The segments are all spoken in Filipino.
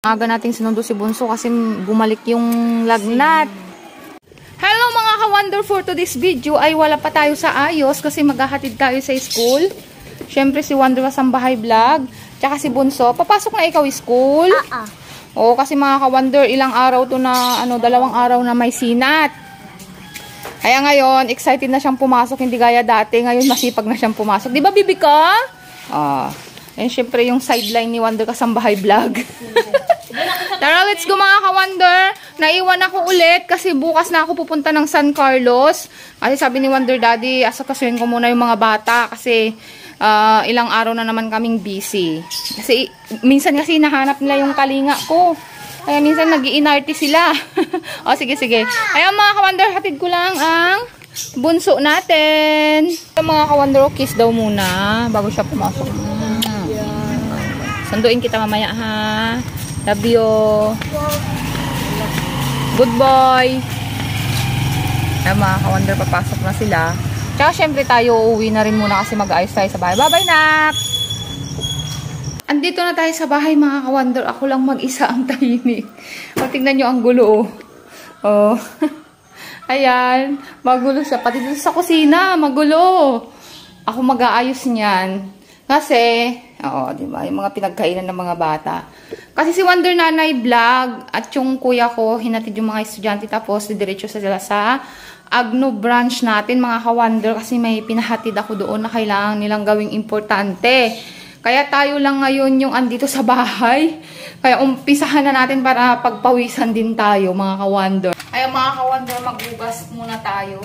Aga nating sinundo si Bunso kasi bumalik yung lagnat. Hello mga ka-wonder, for today's video ay wala pa tayo sa ayos kasi maghahatid tayo sa school. Syempre si Wonder Wasambahay Vlog, tsaka si Bunso. Papasok na ikaw school? Oo, kasi mga ka-wonder, ilang araw to na, 2 araw na may sinat. Kaya ngayon, excited na siyang pumasok, hindi gaya dati. Ngayon masipag na siyang pumasok. Di ba, bibi ka? And syempre yung sideline ni Wonder Wasambahay Vlog. Tara, let's go mga ka-wonder. Naiwan ako ulit kasi bukas na ako pupunta ng San Carlos. Kasi sabi ni Wonder Daddy, asakasuhin ko muna yung mga bata kasi ilang araw na naman kaming busy. Kasi minsan kasi nahanap nila yung kalinga ko. Kaya minsan nag-iinarte sila. O sige. Ayan mga ka-wonder, hatid ko lang ang bunso natin. Mga ka-wonder, kiss daw muna bago siya pumasok. Sunduin kita mamaya ha. Love you. Good boy. Ay mga ka-wonder, papasok na sila. Tsaka syempre tayo uuwi na rin muna kasi mag-ayos tayo sa bahay. Bye-bye nak! Andito na tayo sa bahay mga ka-wonder. Ako lang mag-isa ang tahimik. O, tignan nyo ang gulo. Oh. Ayan. Magulo siya. Pati dito sa kusina. Magulo. Ako mag-aayos niyan. Kasi, diba, yung mga pinagkainan ng mga bata. Kasi si Wonder Nanay Vlog at yung kuya ko, hinatid yung mga estudyante tapos didiretso sila sa Agno branch natin mga ka-wonder kasi may pinahatid ako doon na kailangan nilang gawing importante. Kaya tayo lang ngayon yung andito sa bahay. Kaya umpisahan na natin para pagpawisan din tayo mga ka-wonder. Kaya mga ka-wonder, magbugas muna tayo.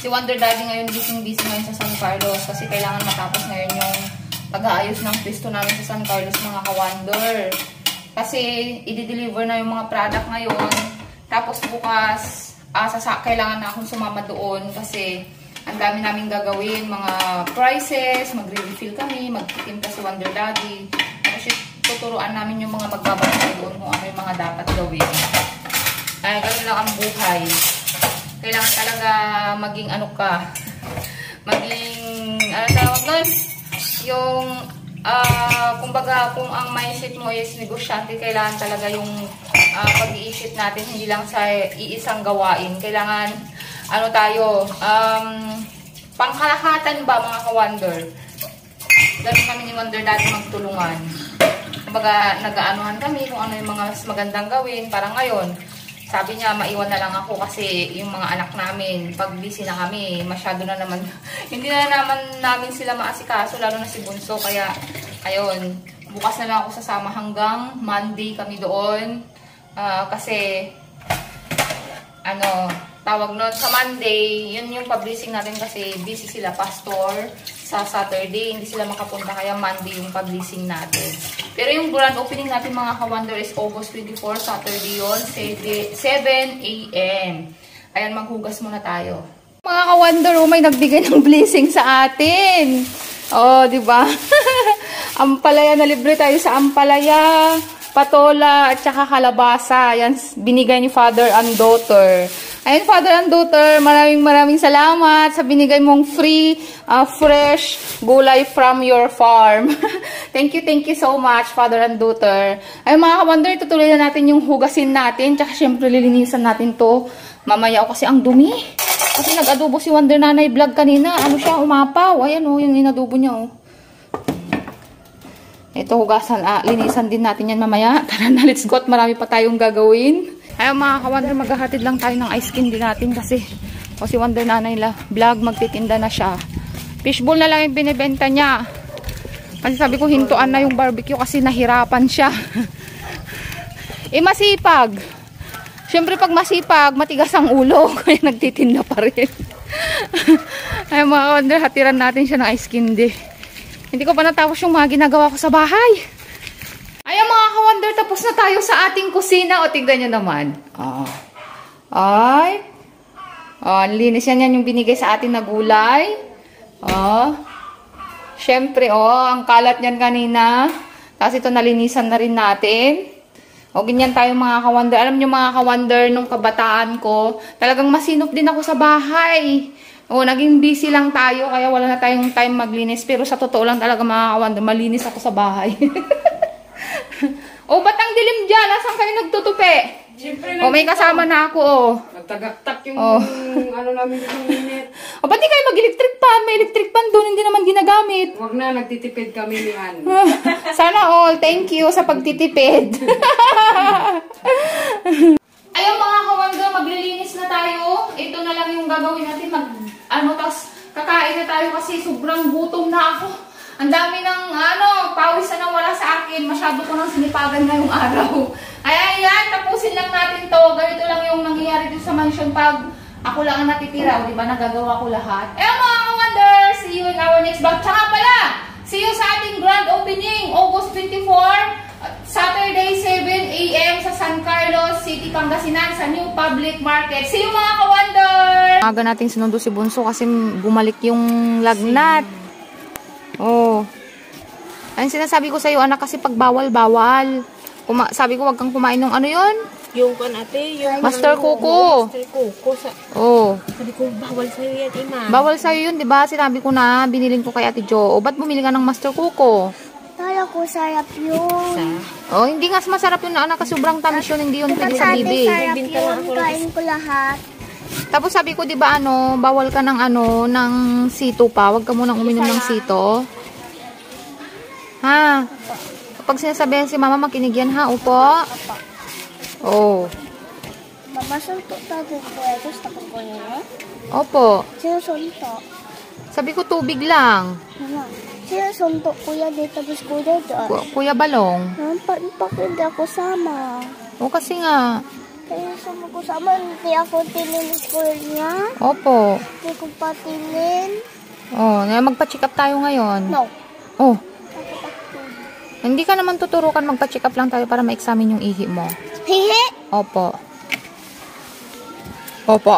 Si Wonder Daddy ngayon busy ngayon sa San Carlos kasi kailangan matapos ngayon yung pag-aayos ng pwesto namin sa San Carlos mga ka-wonder. Kasi i-deliver na yung mga product ngayon. Tapos bukas kailangan na akong sumama doon kasi ang dami namin gagawin, mga prices, magre-refill kami, magtitimpa si Wonder Daddy. Tapos tuturuan namin yung mga magbabantay doon kung ano yung mga dapat gawin. Ay, ganun lang ang buhay. Kailangan talaga maging tawag doon? Yung, kumbaga, kung ang mindset mo is negosyante, kailangan talaga yung pag-iisip natin, hindi lang sa iisang gawain. Kailangan, pangkalahatan ba mga ka-wonder? Ganun kami ni Wonder Daddy magtulungan. Kumbaga, nag-aanuhan kami kung ano yung mga mas magandang gawin para ngayon. Sabi niya, maiwan na lang ako kasi yung mga anak namin, pag busy na kami, masyado na naman, hindi na namin sila maasikaso, lalo na si Bunso. Kaya, ayun, bukas na lang ako sasama hanggang Monday kami doon. Kasi, tawag nun, sa Monday, yun yung publishing natin kasi busy sila, pastor. Sa Saturday, hindi sila makapunta, kaya Monday yung publishing natin. Pero yung grand opening natin mga ka-wonder is August 24, Saturday yun, 7 AM. Ayan, maghugas muna tayo. Mga ka-wonder, may nagbigay ng blessing sa atin. Diba? Ampalaya, na libre tayo sa ampalaya, patola, at saka kalabasa. Ayan, binigay ni Father and Daughter. Ayun, Father and Daughter, maraming salamat sa binigay mong free, fresh gulay from your farm. Thank you so much, Father and Daughter. Ayun mga ka-wonder, tutuloy na natin yung hugasin natin. Tsaka syempre lilinisan natin to. Mamaya kasi ang dumi. Kasi nag-adobo si Wonder Nanay Vlog kanina. Siya, umapaw. Ayan yung inadobo niya Ito, hugasan. Linisan din natin yan mamaya. Tara na, let's go. Marami pa tayong gagawin. Ayun mga ka-wonder, maghahatid lang tayo ng ice cream din natin kasi si Wonder Nanay Vlog magtitinda na siya. Fishbowl na lang yung binibenta niya. Kasi sabi ko hintuan na yung barbecue kasi nahirapan siya. Masipag. Siyempre pag masipag, matigas ang ulo. Kaya nagtitinda pa rin. Ayun mga ka-wonder, hatiran natin siya ng ice candy. Hindi ko pa natapos yung mga ginagawa ko sa bahay. Ayan mga ka-wonder, tapos na tayo sa ating kusina. Tignan nyo naman. Ang linis yan yung binigay sa atin na gulay. Syempre, ang kalat niyan kanina. Tapos ito nalinisan na rin natin. O, ganyan tayo mga ka-wonder. Alam nyo mga ka-wonder, nung kabataan ko, talagang masinop din ako sa bahay. O, naging busy lang tayo, kaya wala na tayong time maglinis. Pero sa totoo lang talaga mga ka-wonder, malinis ako sa bahay. O, ba't ang dilim dyan? Nasaan kayo nagtutupi? Siyempre, O, may kasama na ako, o. nagtagaktak yung Oh. ano namin yung minute. O, ba't di kayo mag-electric pan? May electric pan doon, hindi naman ginagamit. Huwag na, nagtitipid kami ni Ann. Sana all. Thank you sa pagtitipid. Ayun mga ka-wonder, maglilinis na tayo. Ito na lang yung gagawin natin. Tas kakain na tayo kasi sobrang gutom na ako. Ang dami ng pawis na nawala sa akin. Masyado ko nang sinipagan ngayong araw. Ay, ayan, tapusin lang natin to. Ganito lang yung nangyayari dito sa mansion pag ako lang ang natitira. O, diba, nagagawa ko lahat. Ayun mga ka-wonder, see you in our next vlog. Tsaka pala, see you sa ating grand opening, August 24, Saturday, 7 AM sa San Carlos City, Pangasinan, sa New Public Market. See you mga ka-wonder! Aga natin sinundo si Bunso kasi bumalik yung lagnat. Oh. Ayun sinasabi ko sa'yo, anak, kasi pag bawal-bawal. Sabi ko, wag kang kumain ng ano yun? Yung kan ate, yung Master Kuko. Master Kuko. Oh. Sabi ko, bawal sa'yo yan, Ima. Bawal sa'yo yun, di ba? Sinabi ko na, binilin ko kay Ate Jo. O, ba't bumili ka ng Master Kuko? Kala ko sarap yun. Oh, hindi nga masarap yun na anak kasi sobrang tamis yun, hindi yun pwede sa bibi. Sarap yun. Kain ko lahat. Tapos sabi ko, di ba bawal ka ng ng sito pa. Huwag ka munang uminom ng sito. Ha? Kapag sinasabihan si mama, makinig yan ha, upo. Oh. Mama, suntok tayo ko. Gusto ko ko niya. Opo. Sino suntok? Sabi ko, tubig lang. Mama, sino suntok kuya dito? Tapos kuya doon. Kuya Balong. Bakit hindi ako sama? O kasi nga. Kaya sama ko sama. Hindi ako tinin school niya. Opo. Hindi ko pa tinin. Oh, magpa-check up tayo ngayon. No. Oh. Bakit ako? Hindi ka naman tuturukan, magpa-check up lang tayo para ma-examine yung ihi mo. Hihi! Opo. Opo.